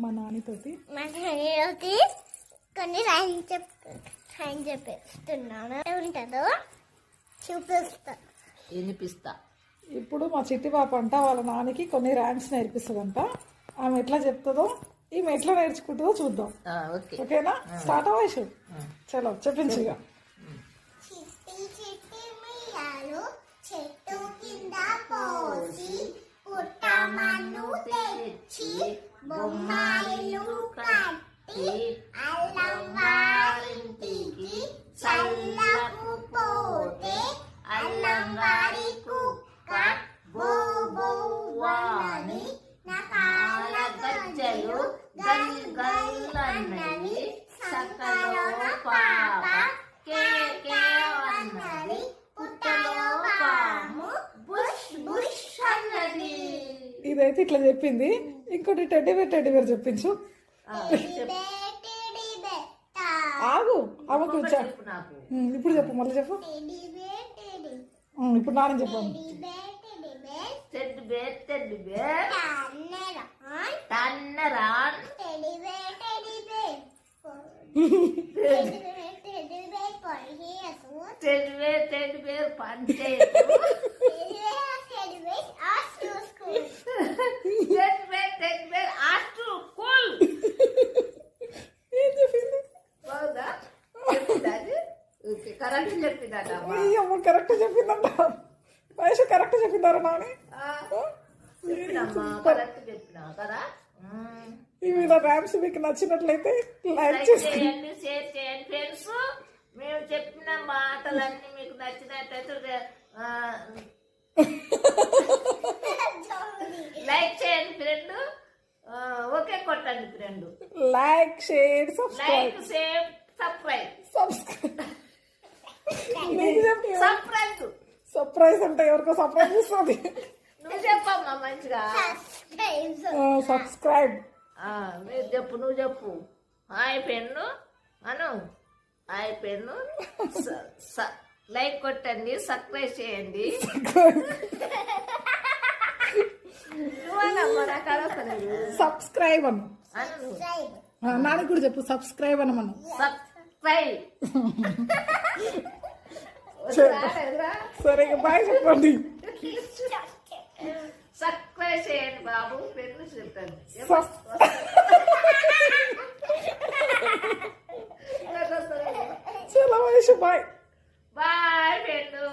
మా నాన్నతోటి కొన్ని సైన్ చెప్పేస్తున్నాను ఉంటుందో వినిపిస్తా. ఇప్పుడు మా చిట్టి పాప అంట వాళ్ళ నాన్నకి కొన్ని ర్యామ్స్ నేర్పిస్తుందంట. ఆమె ఎట్లా చెప్తుందో ఈమె ఎట్లా నేర్చుకుంటుందో చూద్దాం. ఓకేనా? స్టార్ట్ అవ్వచ్చు. చలో చెప్పించు. ఇక చెట్టు కింద పోసి పుట్టమన్ను తెచ్చి బొమ్మాయిలు కట్టి అల్లం వారింటికి చల్లకు పోతే అల్లం వారి కుక్క బో బో వాని నా కాళ్ళ గజ్జలు గల్ గల్ అన్నది సకలో పాప కే కే అన్నది పుట్టలో పాము బుష్ బుష్ అన్నది. ఇదైతే ఇట్లా చెప్పింది. ఇంకోటి టెడ్డీ బేర్ చెప్పించు. ఆగు ఆమెకు ఇప్పుడు చెప్పు, మళ్ళీ చెప్పు. ఇప్పుడు నాన్న చెప్పాను. కరెక్ట్ చెప్పిందంట. వయసు కరెక్ట్ చెప్పిందారా నాని? ఈ వీడియో ర్యామ్స్ మీకు నచ్చినట్లయితే లైక్ చేయండి, షేర్ చేయండి ఫ్రెండ్స్. మేము చెప్పిన మాటలన్నీ మీకు నచ్చినట్లయితే లైక్ చేయండి ఫ్రెండ్. ఓకే కొట్టండి friend. Like share like share subscribe. Surprise అంటే ఎవరికో సర్ప్రైజ్ ఇస్తుంది. నువ్వు చెప్పమ్మా మంచిగా. సబ్స్క్రైబ్. మీరు చెప్పు, నువ్వు చెప్పు. హాయ్ పెన్ను అను. హాయ్ పెన్ను. లైక్ కొట్టండి, సబ్స్క్రైబ్ చేయండి. సబ్స్క్రైబ్ అను. నాని కూడా చెప్పు సబ్స్క్రైబ్ అనమను. సబ్స్క్రైబ్. సరే బాయ్ చెప్పండి. సబ్స్క్రైబ్ చేయండి బాబు. పెన్ను చెప్తాను. చలో బాయ్. Bye pen.